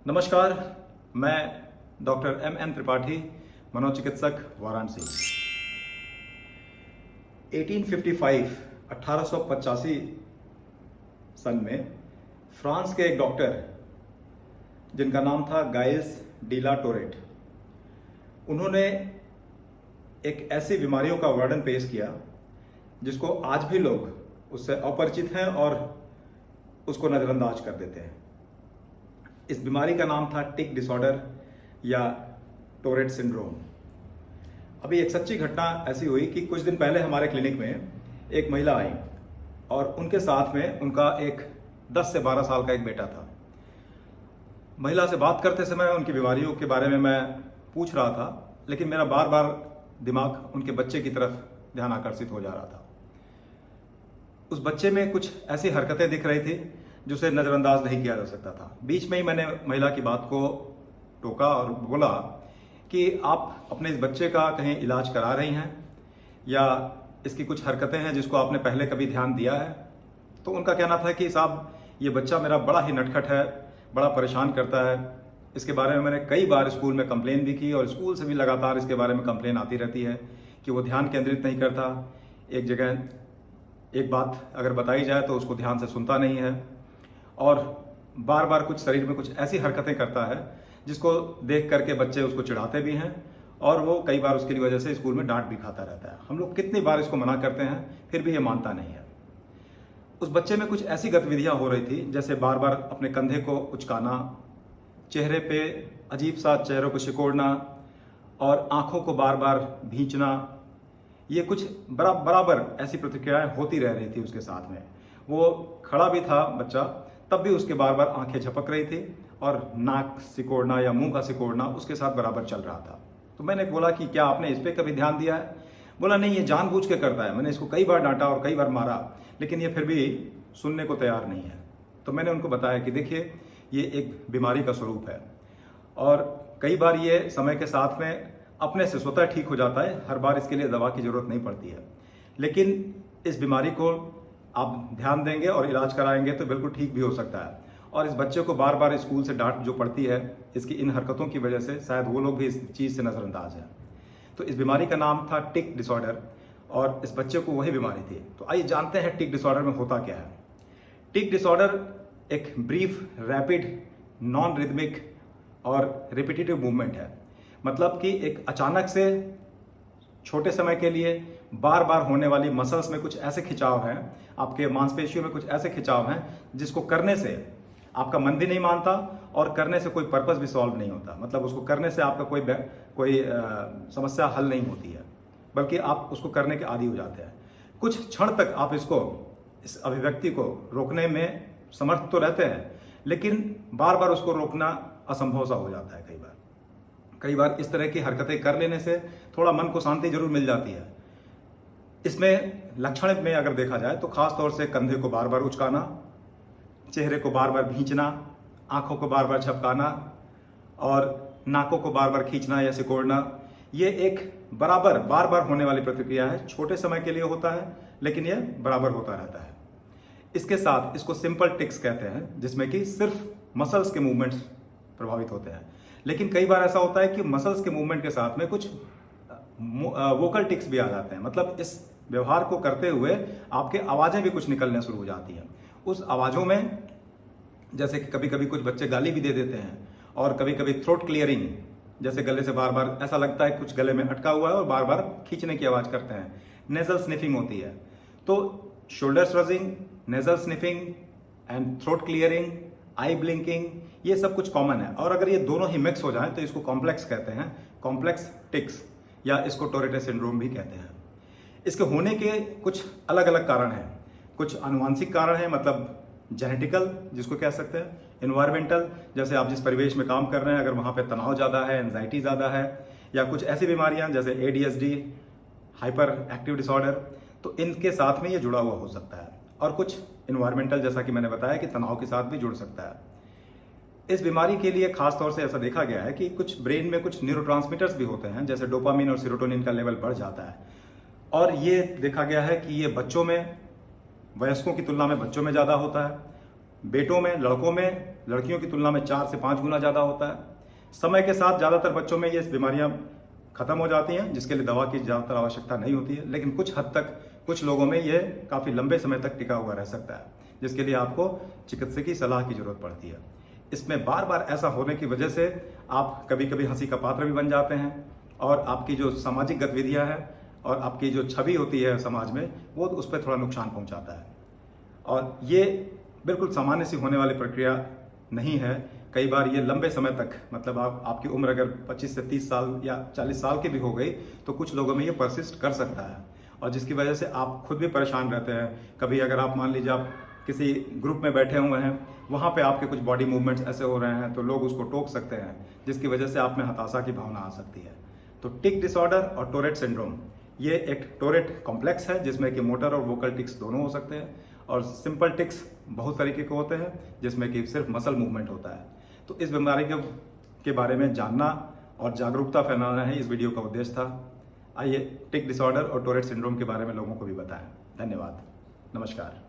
नमस्कार, मैं doctor M Tripathi, मनोचिकित्सक, वाराणसी। 1885 सन में फ्रांस के एक डॉक्टर जिनका नाम था गाइल्स डी ला टोरेट, उन्होंने एक ऐसी बीमारियों का वर्णन पेश किया जिसको आज भी लोग उससे अपरिचित हैं और उसको नज़रअंदाज कर देते हैं। इस बीमारी का नाम था टिक डिसऑर्डर या टोरेट सिंड्रोम। अभी एक सच्ची घटना ऐसी हुई कि कुछ दिन पहले हमारे क्लिनिक में एक महिला आई और उनके साथ में उनका एक 10 से 12 साल का एक बेटा था। महिला से बात करते समय उनकी बीमारियों के बारे में मैं पूछ रहा था, लेकिन मेरा बार बार दिमाग उनके बच्चे की तरफ ध्यान आकर्षित हो जा रहा था। उस बच्चे में कुछ ऐसी हरकतें दिख रही थी जिसे नज़रअंदाज नहीं किया जा सकता था। बीच में ही मैंने महिला की बात को टोका और बोला कि आप अपने इस बच्चे का कहीं इलाज करा रही हैं या इसकी कुछ हरकतें हैं जिसको आपने पहले कभी ध्यान दिया है। तो उनका कहना था कि साहब, ये बच्चा मेरा बड़ा ही नटखट है, बड़ा परेशान करता है। इसके बारे में मैंने कई बार स्कूल में कंप्लेन भी की और स्कूल से भी लगातार इसके बारे में कंप्लेन आती रहती है कि वो ध्यान केंद्रित नहीं करता, एक जगह एक बात अगर बताई जाए तो उसको ध्यान से सुनता नहीं है और बार बार कुछ शरीर में कुछ ऐसी हरकतें करता है जिसको देख करके बच्चे उसको चिढ़ाते भी हैं और वो कई बार उसकी वजह से स्कूल में डांट भी खाता रहता है। हम लोग कितनी बार इसको मना करते हैं फिर भी ये मानता नहीं है। उस बच्चे में कुछ ऐसी गतिविधियां हो रही थी जैसे बार बार अपने कंधे को उचकाना, चेहरे पे अजीब सा चेहरे को सिकोड़ना और आंखों को बार बार भींचना। ये कुछ बराबर ऐसी प्रतिक्रियाएं होती रह रही थी उसके साथ में। वो खड़ा भी था बच्चा, तब भी उसके बार बार आंखें झपक रही थी और नाक सिकोड़ना या मुंह का सिकोड़ना उसके साथ बराबर चल रहा था। तो मैंने बोला कि क्या आपने इस पे कभी ध्यान दिया है? बोला नहीं, ये जानबूझ के करता है। मैंने इसको कई बार डांटा और कई बार मारा, लेकिन ये फिर भी सुनने को तैयार नहीं है। तो मैंने उनको बताया कि देखिए, ये एक बीमारी का स्वरूप है और कई बार ये समय के साथ में अपने से स्वतः ठीक हो जाता है। हर बार इसके लिए दवा की जरूरत नहीं पड़ती है, लेकिन इस बीमारी को आप ध्यान देंगे और इलाज कराएंगे तो बिल्कुल ठीक भी हो सकता है। और इस बच्चे को बार बार स्कूल से डांट जो पड़ती है इसकी इन हरकतों की वजह से, शायद वो लोग भी इस चीज़ से नज़रअंदाज हैं। तो इस बीमारी का नाम था टिक डिसऑर्डर और इस बच्चे को वही बीमारी थी। तो आइए जानते हैं टिक डिसऑर्डर में होता क्या है। टिक डिसऑर्डर एक ब्रीफ, रैपिड, नॉन रिदमिक और रिपीटेटिव मूवमेंट है। मतलब कि एक अचानक से छोटे समय के लिए बार बार होने वाली मसल्स में कुछ ऐसे खिंचाव हैं, आपके मांसपेशियों में कुछ ऐसे खिंचाव हैं जिसको करने से आपका मन भी नहीं मानता और करने से कोई पर्पस भी सॉल्व नहीं होता। मतलब उसको करने से आपका कोई समस्या हल नहीं होती है, बल्कि आप उसको करने के आदी हो जाते हैं। कुछ क्षण तक आप इस अभिव्यक्ति को रोकने में समर्थ तो रहते हैं, लेकिन बार बार उसको रोकना असंभव सा हो जाता है। कई बार इस तरह की हरकतें कर लेने से थोड़ा मन को शांति जरूर मिल जाती है। इसमें लक्षण में अगर देखा जाए तो खास तौर से कंधे को बार बार उचकाना, चेहरे को बार बार भींचना, आंखों को बार बार झपकाना और नाकों को बार बार खींचना या सिकोड़ना, ये एक बार बार होने वाली प्रतिक्रिया है। छोटे समय के लिए होता है, लेकिन यह बराबर होता रहता है। इसके साथ इसको सिंपल टिक्स कहते हैं, जिसमें कि सिर्फ मसल्स के मूवमेंट्स प्रभावित होते हैं। लेकिन कई बार ऐसा होता है कि मसल्स के मूवमेंट के साथ में कुछ वोकल टिक्स भी आ जाते हैं। मतलब इस व्यवहार को करते हुए आपके आवाज़ें भी कुछ निकलने शुरू हो जाती हैं। उस आवाज़ों में जैसे कि कभी कभी कुछ बच्चे गाली भी दे देते हैं और कभी कभी थ्रोट क्लियरिंग, जैसे गले से बार बार ऐसा लगता है कुछ गले में अटका हुआ है और बार बार खींचने की आवाज़ करते हैं। नेजल स्निफिंग होती है। तो shoulder shrugging, nasal sniffing and throat clearing, eye blinking, ये सब कुछ कॉमन है। और अगर ये दोनों ही मिक्स हो जाएं तो इसको कॉम्प्लेक्स कहते हैं, कॉम्प्लेक्स टिक्स, या इसको टोरेट सिंड्रोम भी कहते हैं। इसके होने के कुछ अलग अलग कारण हैं। कुछ आनुवांशिक कारण हैं, मतलब जेनेटिकल जिसको कह सकते हैं, एनवायरमेंटल, जैसे आप जिस परिवेश में काम कर रहे हैं, अगर वहाँ पे तनाव ज़्यादा है, एंजाइटी ज़्यादा है, या कुछ ऐसी बीमारियाँ जैसे ADHD, हाइपर एक्टिव डिसऑर्डर, तो इनके साथ में ये जुड़ा हुआ हो सकता है। और कुछ एनवायरमेंटल, जैसा कि मैंने बताया कि तनाव के साथ भी जुड़ सकता है। इस बीमारी के लिए खास तौर से ऐसा देखा गया है कि कुछ ब्रेन में कुछ न्यूरोट्रांसमीटर्स भी होते हैं, जैसे डोपामिन और सेरोटोनिन का लेवल बढ़ जाता है। और ये देखा गया है कि ये बच्चों में, वयस्कों की तुलना में बच्चों में ज़्यादा होता है बेटों में, लड़कों में लड़कियों की तुलना में 4 से 5 गुना ज़्यादा होता है। समय के साथ ज़्यादातर बच्चों में ये बीमारियां खत्म हो जाती हैं, जिसके लिए दवा की ज़्यादातर आवश्यकता नहीं होती है, लेकिन कुछ हद तक कुछ लोगों में ये काफ़ी लंबे समय तक टिका हुआ रह सकता है, जिसके लिए आपको चिकित्सकीय सलाह की जरूरत पड़ती है। इसमें बार बार ऐसा होने की वजह से आप कभी कभी हंसी का पात्र भी बन जाते हैं और आपकी जो सामाजिक गतिविधियां हैं और आपकी जो छवि होती है समाज में, वो उस पर थोड़ा नुकसान पहुंचाता है। और ये बिल्कुल सामान्य सी होने वाली प्रक्रिया नहीं है। कई बार ये लंबे समय तक, मतलब आपकी उम्र अगर 25 से 30 साल या 40 साल की भी हो गई तो कुछ लोगों में ये परसिस्ट कर सकता है, और जिसकी वजह से आप खुद भी परेशान रहते हैं। कभी अगर आप मान लीजिए आप किसी ग्रुप में बैठे हुए हैं, वहाँ पे आपके कुछ बॉडी मूवमेंट्स ऐसे हो रहे हैं तो लोग उसको टोक सकते हैं, जिसकी वजह से आप में हताशा की भावना आ सकती है। तो टिक डिसऑर्डर और टोरेट सिंड्रोम, ये एक टोरेट कॉम्प्लेक्स है जिसमें कि मोटर और वोकल टिक्स दोनों हो सकते हैं, और सिंपल टिक्स बहुत तरीके के होते हैं जिसमें कि सिर्फ मसल मूवमेंट होता है। तो इस बीमारी के बारे में जानना और जागरूकता फैलाना है इस वीडियो का उद्देश्य था। आइए टिक डिसऑर्डर और टोरेट सिंड्रोम के बारे में लोगों को भी बताएं। धन्यवाद, नमस्कार।